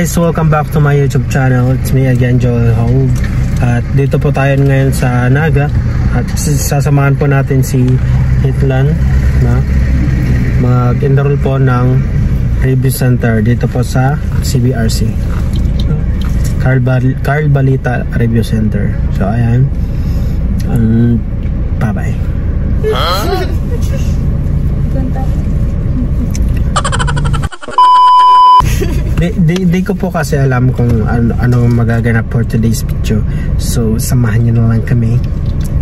guys, welcome back to my YouTube channel. It's me again, Joel Hong. At dito po tayo ngayon sa Naga. At sasamahan po natin si Hitlan na mag-enroll po ng review center dito po sa CBRC. Carl Balita Review Center. So ayan. Bye-bye. Di ko po kasi alam kung ano magaganap for today's video. So, samahan nyo na lang kami.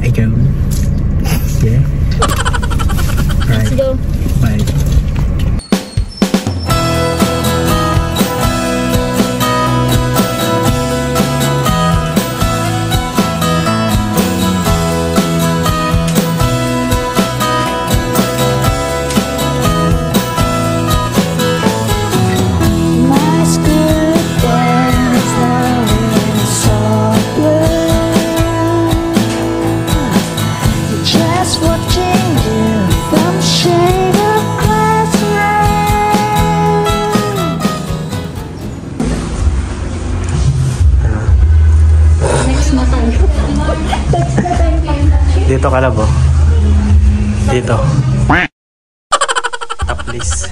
Ayun. Yeah. Right. Let's go. Bye. Dito ka labo. Dito. Please.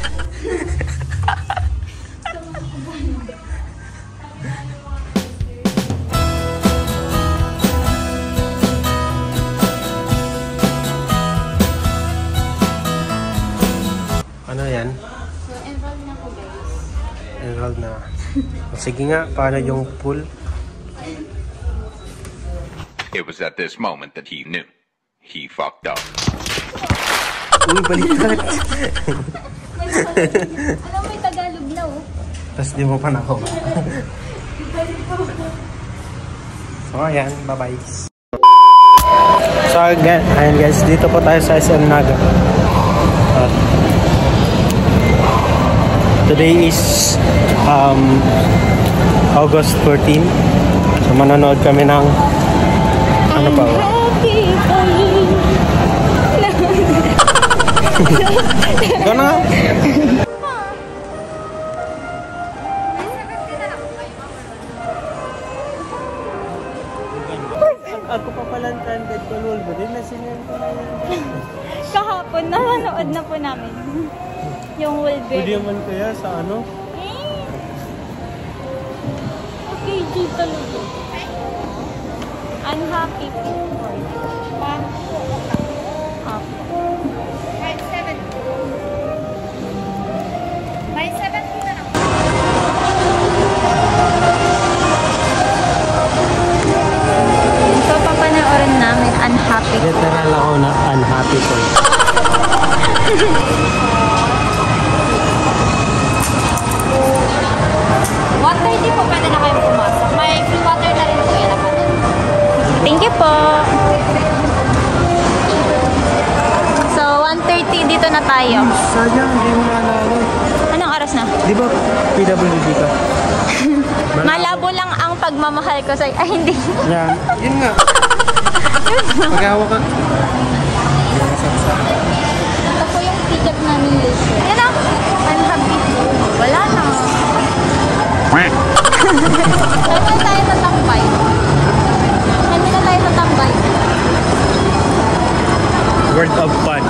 Ano yan? So, enroll na po guys. Enroll na. Sige nga, paano yung pool? It was at this moment that he knew. He fucked up. Uy, baliktad. Alam mo, may Tagalog na oh. Tapos di mo pa nakuha. So, ayan. Bye-bye. So, again, ayan guys. Dito po tayo sa SM Naga. Today is August 14. So, manonood kami ng ano pa ba? Ikaw na nga. Ako pa pala ang tanded ko, Wolverine. Nasinin ko na yan. Kahapon, nanonood na po namin. Yung Wolverine. Pwede naman kaya sa ano? Okay, dito talaga. Unhappy people. Pa? By 7. By 7 na lang. So, papanoorin namin Unhappy. Literal ako na unhappy ko. Water, hindi po pwede na kayong pumasok. May free water na rin po yan. Thank you po. So, 1:30 dito na tayo. Sayang, hindi mo naalala. Anong oras na? Di ba PWD ka? Malabo lang ang pagmamahal ko sa'yo. Ay, hindi. Yan. Yun nga. Pag-awa ka. Ito po yung hijab namin dito. Yan na. Unhappy. Wala na. Saan tayo tatambay? Saan na tayo tatambay? World of Fun.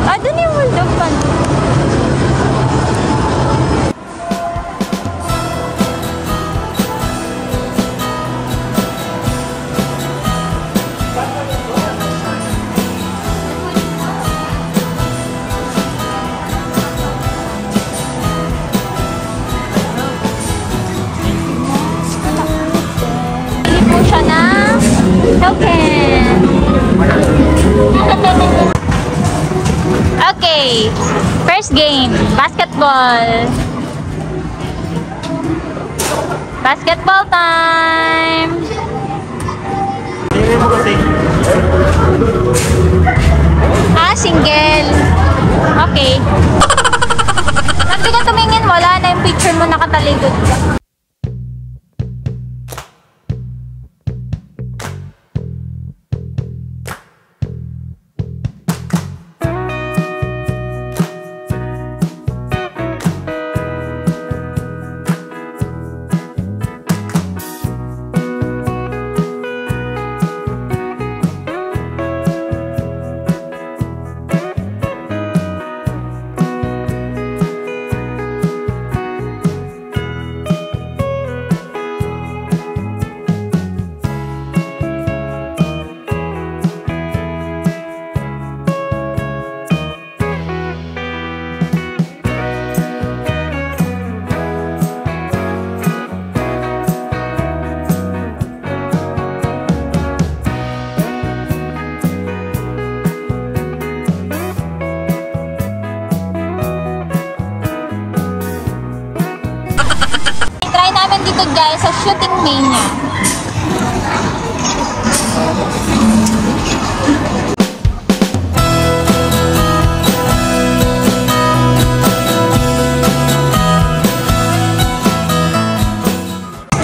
Ah, dun yung World of Fun. Okay, first game, basketball. Basketball time. Single. Okay. Hindi ka tumingin, wala na yung picture mo nakatalikod ka. sa Shooting Mania.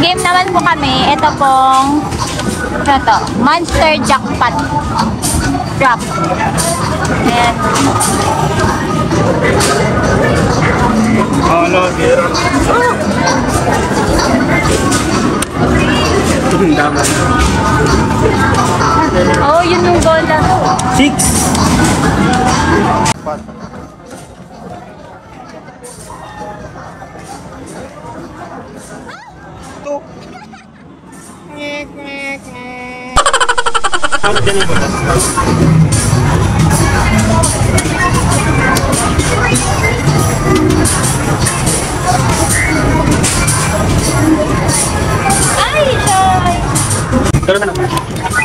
Game naman po kami. Ito pong Monster Jackpot Drop. Ayan. Hello, dear. Oh, yun yung bola. 6. Ay, Shay! Meron na.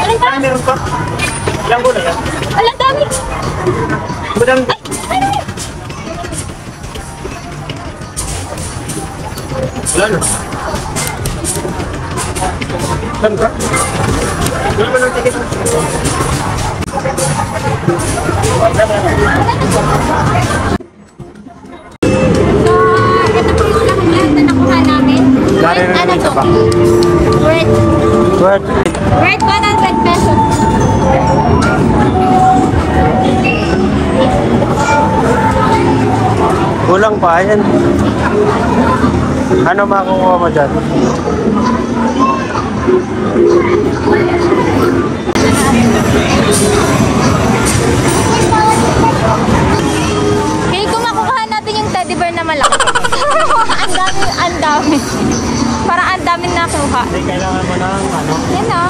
Alin ka? Meron pa. Ilang bola yan? Ala, dami! Madami. Ay, ano? Wala na. Meron ka? Meron ka ng ticket? Ito po yung lahat na nakuha namin. Dari na Ano isa to? pa. Worth 100 pesos. Kulang pa yan. Ano makukuha mo dyan? Feel ko makukuha natin yung teddy bear na malaki. Ang dami. Parang ang dami nakuha. Hindi, kailangan mo ng ano? Yan o.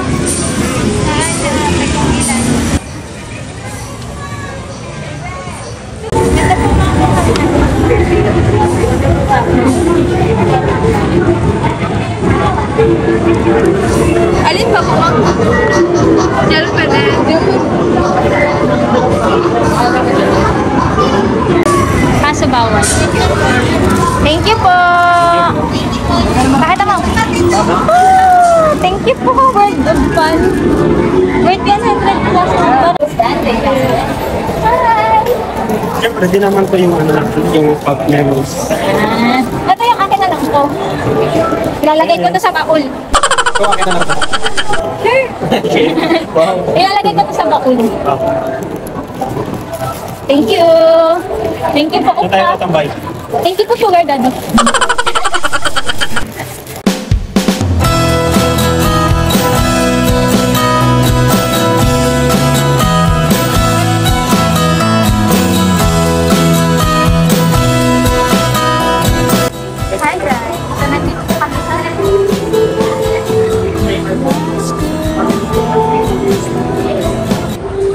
Alin ba po? Gel pwede. Kaso bawal. Thank you po. Bakit mo? Thank you po. Word of fun. Worth 100 plus. Hi! Siyempre, di naman ko yung ano, yung pop memories. Ito yung akin na lang ko. Ilalagay ko to sa baul. Ito, akin na lang. Sure. Wow. Ilalagay ko to sa baul. Thank you. Thank you po. Ito tayo natambay. Thank you po, Sugar Daddy. Hi guys. Ito na dito kami sa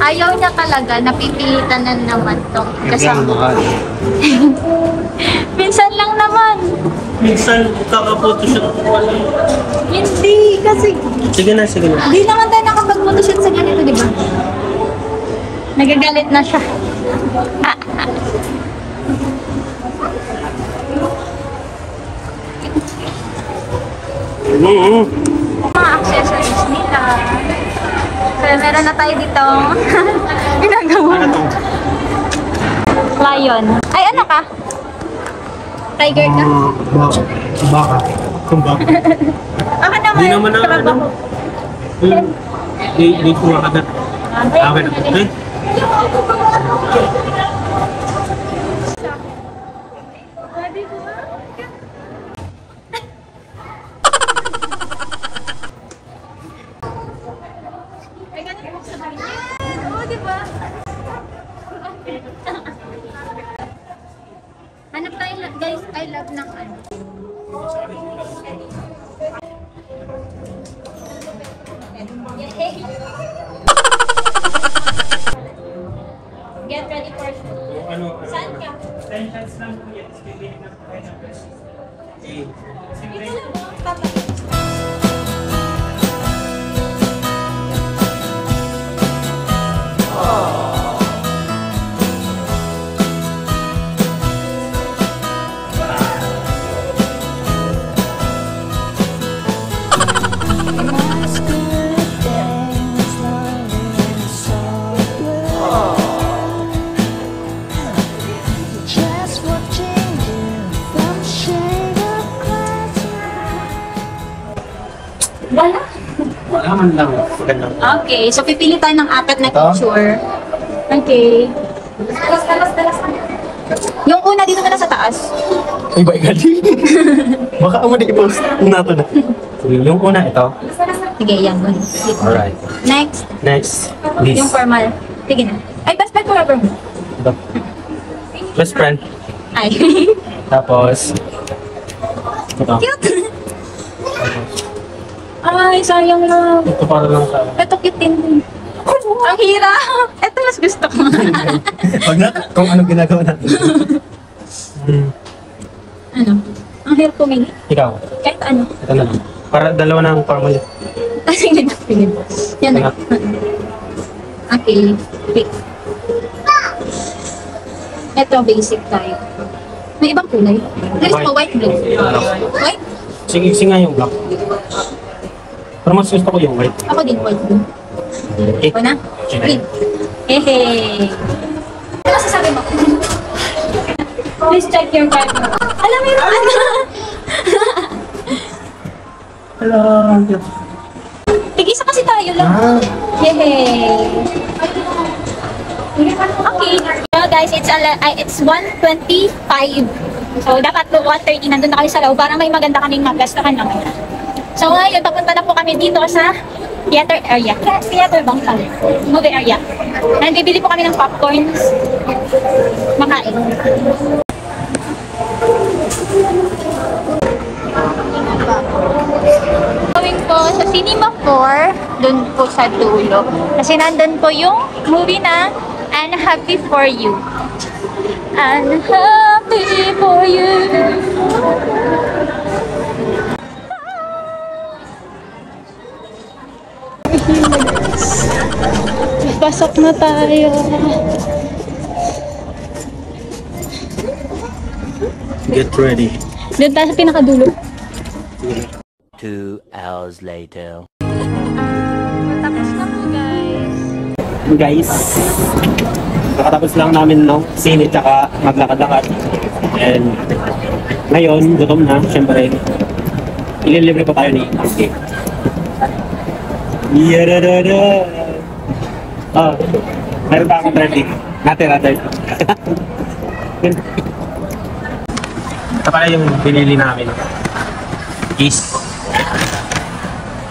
ayaw niya talaga, napipilitan na naman tong kasama. Minsan lang naman. Minsan, kaka-photoshoot ko wala. Hindi, kasi Sige na, sige na. hindi naman tayo nakapag-photoshoot sa ganito, di ba? Nagagalit na siya. Mga accessories nila. Kaya meron na tayo dito. Ginagawa. Lion. Ay, ano ka? Tiger ka? Baka. Kung baka. Ako naman. Di naman na trabaho. ano. Di ko makagat. Akin ako. Eh? Oo, di ba? Hanap tayo, guys, I love ng ano. Get ready for school. Saan ka? 10 shots lang po yan. Bibili na po kayo ng best. Dito lang, papa. Wala man lang. Ganun. Okay, so pipili tayo ng 4 na picture. Okay. Talas. Yung una dito na sa taas. Ay, ba gali? Baka mo di i-post na ito na. Yung una, ito. Sige, yan. Alright. Next. This. Yung formal. Sige na. Ay, best friend forever mo. Ito. Best friend. Ay. Tapos, ito. Cute. Ay, sayang lang. Ito para lang sa... Ito cute din. Ang hirap. Ito mas gusto ko. Wag na, kung anong ginagawa natin. Ano? Ang hirap pumili. Ikaw, Kahit ano. ito na lang. Para dalawa ng formal. Sige na. Yan na. Okay. Pick. Ito, basic tayo. May ibang kulay. Gusto mo white, blue? White? Sige nga yung black. Pero mas gusto ko yung white. Ako din, white, blue. Okay. Ako na? Green. Hehe. Ano masasabi mo? Please check your card. Alam mo yun, ano? Hello. Tig-isa kasi tayo lang. Hehe. Okay. So guys, it's 1:25. So dapat 1:30 nandun na kayo sa loob para may maganda kaming magastahan naman. So ngayon, papunta na po kami dito sa theater area. Theater bang tawag? Movie area. Bibili po kami ng popcorns. Makain. Going po sa Cinema 4, dun po sa dulo. Kasi nandun po yung movie na I'm Happy For You. I'm happy for you. Pasok na tayo. Get ready. Doon tayo sa pinakadulo. 2 hours later. Tapos na po, guys. Guys, nakatapos lang namin no, sine tsaka maglakad-lakad. And ngayon, gutom na, syempre. Ililibre pa tayo ni Angke. Yadadada. Oh, meron pa akong 30. Natira 30. Ito pala yung binili namin. Is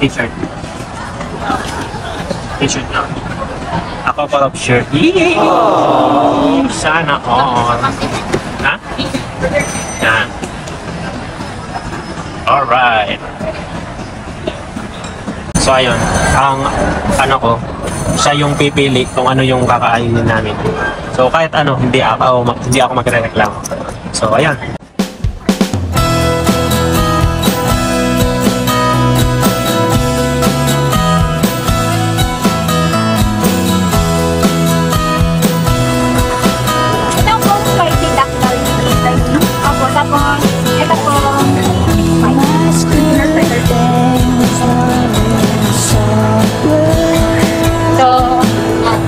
t-shirt. T-shirt na. Ako pa of shirt. Yay! Sana all. Ha? Yan. Alright. So ayun, ang ano ko, siya yung pipili kung ano yung kakainin namin. So kahit ano, hindi ako magre-reklamo. So ayan.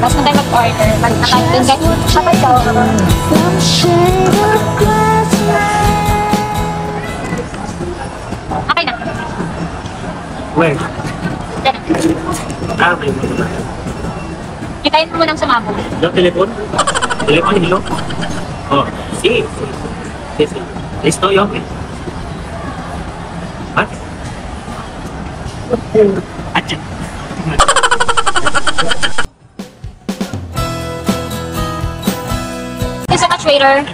Tapos na tayo mag-order. Mag-account din guys. Kapag daw. Okay na. Wait. Diyan na. May mo na. Kitayin mo nang sumabog. Yung telepon? Telepon, hello? Oh, si. Listo yun. Ha? Atya. Thank you so much, waiter.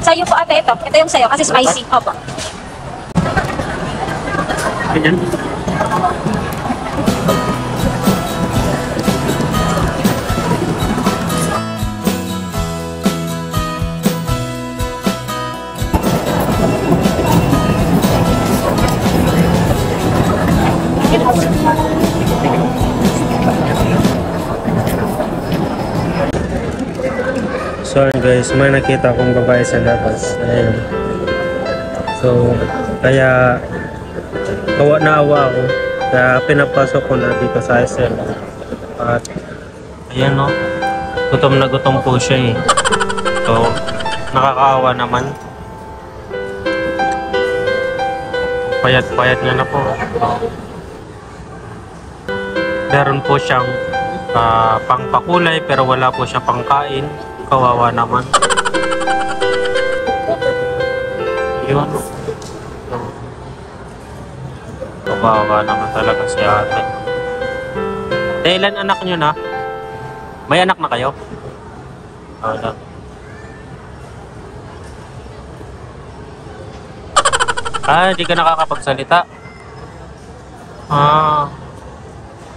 Sa'yo po ate ito. Ito yung sa'yo kasi spicy. Opo. Ganyan. So guys, may nakita akong babae sa labas. Ayan. So, kaya naawa ako. Kaya pinapasok ko na dito sa SM. At ayan no, gutom na gutom po siya eh. So, nakakaawa naman. Payat-payat niya na po. Meron po siyang pangpakulay pero wala po siya pangkain. Kawawa naman. Yun. Kawawa naman talaga si ate. Ilan anak nyo na? May anak na kayo? Wala. Di ka nakakapagsalita.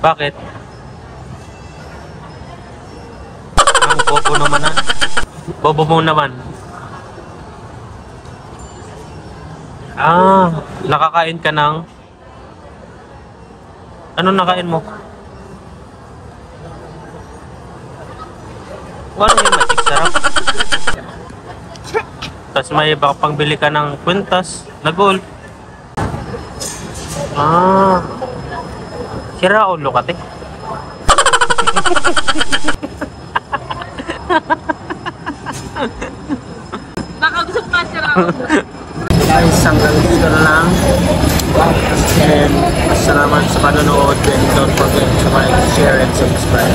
Bakit? Ang bobo naman na. Bobo mo naman. Nakakain ka ng... Ano nakain mo? Ano yung magic sarap? Tapos may baka pangbili ka ng kwintas na gold. Sira ulo ka, te. Baka gusto pa sira ulo. Guys, hanggang dito na lang. And salamat sa panonood. And don't forget to like, share, and subscribe.